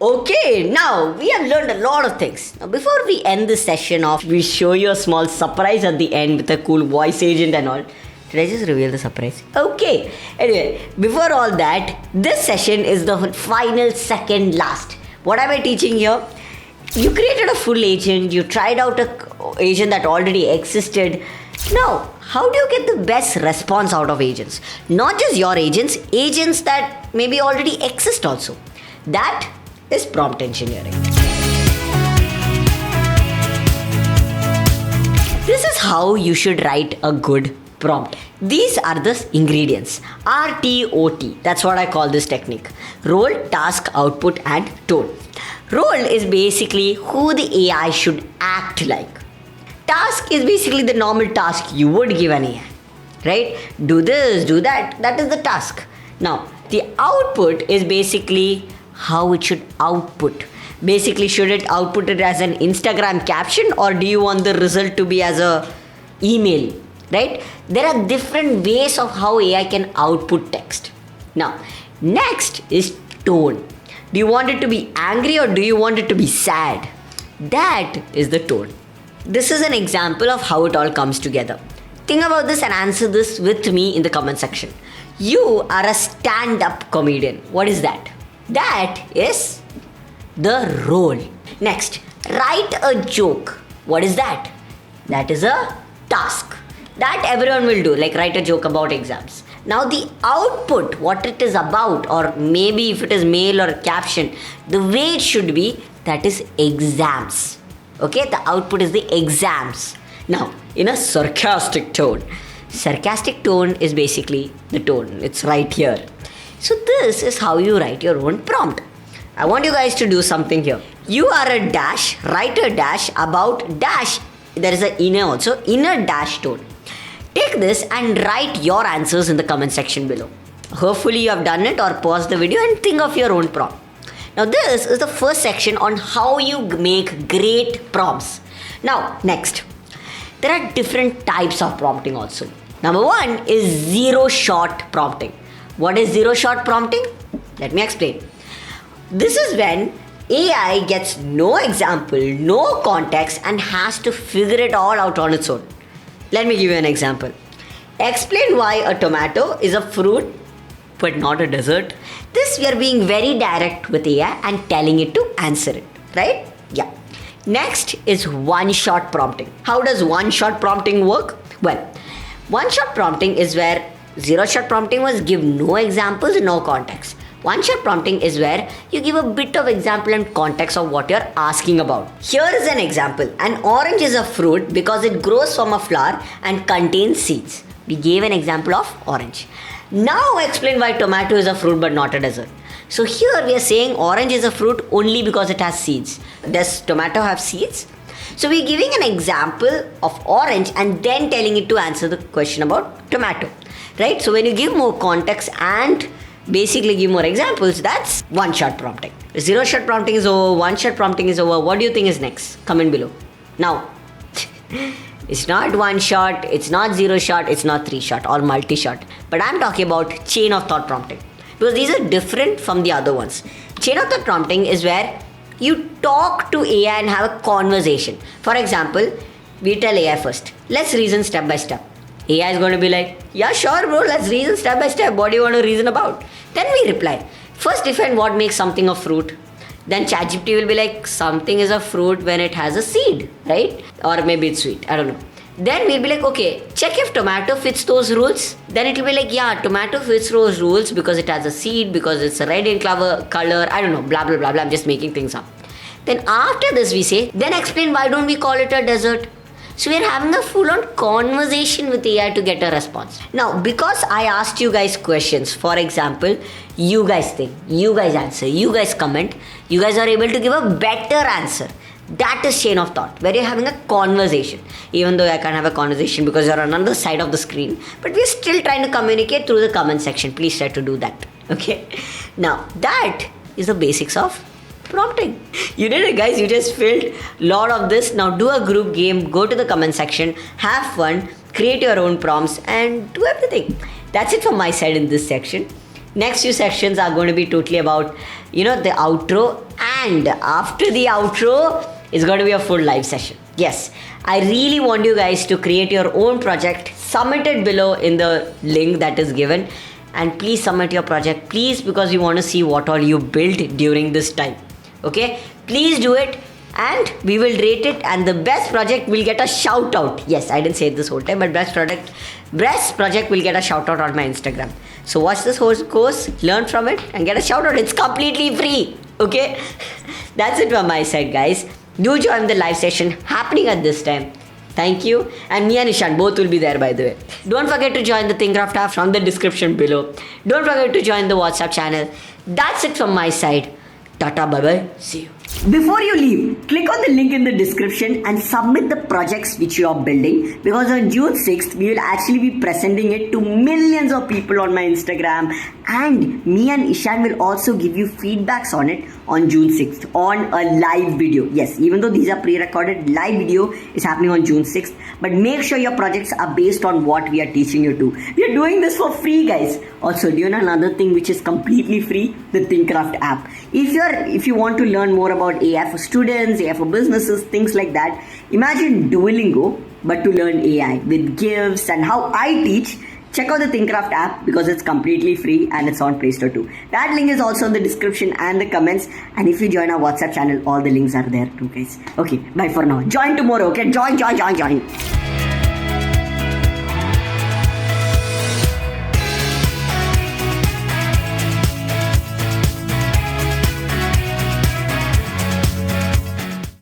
Okay, now we have learned a lot of things. Now, before we end this session off, we show you a small surprise at the end with a cool voice agent and all. Did I just reveal the surprise? Okay. Anyway, before all that, this session is the final second last. What am I teaching here? You created a full agent, you tried out a agent that already existed. Now, how do you get the best response out of agents? Not just your agents, agents that maybe already exist also. That is prompt engineering. This is how you should write a good prompt. These are the ingredients. RTOT. That's what I call this technique. Role, task, output, and tone. Role is basically who the AI should act like. Task is basically the normal task you would give an AI. Right? Do this, do that. That is the task. Now, the output is basically how it should output. Basically, should it output it as an Instagram caption, or do you want the result to be as a email? Right? There are different ways of how AI can output text. Now, next is tone. Do you want it to be angry or do you want it to be sad? That is the tone. This is an example of how it all comes together. Think about this and answer this with me in the comment section. You are a stand-up comedian. What is that? That is the role. Next, write a joke. What is that? That is a task. That everyone will do, like write a joke about exams. Now the output, what it is about, or maybe if it is mail or caption, the way it should be, that is exams. Okay, the output is the exams. Now, in a sarcastic tone. Sarcastic tone is basically the tone. It's right here. So this is how you write your own prompt. I want you guys to do something here. You are a dash, write a dash about dash. There is an inner also, inner dash tone. Take this and write your answers in the comment section below. Hopefully you have done it, or pause the video and think of your own prompt. Now this is the first section on how you make great prompts. Now next, there are different types of prompting also. Number one is zero-shot prompting. What is zero-shot prompting? Let me explain. This is when AI gets no example, no context, and has to figure it all out on its own. Let me give you an example. Explain why a tomato is a fruit but not a dessert. This we are being very direct with AI and telling it to answer it, right? Yeah. Next is one-shot prompting. How does one-shot prompting work? Well, one-shot prompting is where zero-shot prompting was give no examples, no context. One-shot prompting is where you give a bit of example and context of what you're asking about. Here is an example. An orange is a fruit because it grows from a flower and contains seeds. We gave an example of orange. Now explain why tomato is a fruit but not a dessert. So here we are saying orange is a fruit only because it has seeds. Does tomato have seeds? So we're giving an example of orange and then telling it to answer the question about tomato. Right? So when you give more context and basically give more examples, that's one-shot prompting. Zero-shot prompting is over, one-shot prompting is over. What do you think is next? Comment below. Now, it's not one-shot, it's not zero-shot, it's not three-shot or multi-shot. But I'm talking about chain of thought prompting. Because these are different from the other ones. Chain of thought prompting is where you talk to AI and have a conversation. For example, we tell AI first, let's reason step by step. AI is going to be like, yeah, sure, bro, let's reason step by step. What do you want to reason about? Then we reply, first define what makes something a fruit. Then ChatGPT will be like, something is a fruit when it has a seed, right? Or maybe it's sweet, I don't know. Then we'll be like, okay, check if tomato fits those rules. Then it will be like, yeah, tomato fits those rules because it has a seed, because it's a red in color, I don't know, blah, blah, blah, blah. I'm just making things up. Then after this we say, then explain why don't we call it a dessert? So we're having a full-on conversation with AI to get a response. Now, because I asked you guys questions, for example, you guys think, you guys answer, you guys comment, you guys are able to give a better answer. That is chain of thought, where you're having a conversation. Even though I can't have a conversation because you're on another side of the screen, but we're still trying to communicate through the comment section. Please try to do that. Okay. Now, that is the basics of prompting. You did it, guys. You just filled a lot of this. Now do a group game, go to the comment section, have fun, create your own prompts and do everything. That's it from my side in this section. Next few sections are going to be totally about, the outro And after the outro, it's going to be a full live session. Yes, I really want you guys to create your own project. Submit it below in the link that is given. And please submit your project, please, because we want to see what all you built during this time. Okay, please do it and we will rate it, and the best project will get a shout out. Yes, I didn't say it this whole time, but best project will get a shout out on my Instagram. So watch this whole course, learn from it and get a shout out. It's completely free. Okay, that's it from my side, guys. Do join the live session happening at this time. Thank you. And me and Ishan both will be there, by the way. Don't forget to join the ThinkCraft app from the description below. Don't forget to join the WhatsApp channel. That's it from my side. Tata, bye bye. See you. Before you leave, click on the link in the description and submit the projects which you are building, because on June 6th, we will actually be presenting it to millions of people on my Instagram, and me and Ishan will also give you feedbacks on it on June 6th on a live video. Yes, even though these are pre-recorded, live video is happening on June 6th, but make sure your projects are based on what we are teaching you to. We are doing this for free, guys. Also, do you know another thing which is completely free? The ThinkCraft app. If you want to learn more about AI for students, AI for businesses, things like that, imagine Duolingo but to learn AI with gifts and how I teach. Check out the ThinkCraft app because it's completely free and it's on Play Store too. That link is also in the description and the comments, and if you join our WhatsApp channel, all the links are there too, guys. Okay, bye for now. Join tomorrow, okay? Join.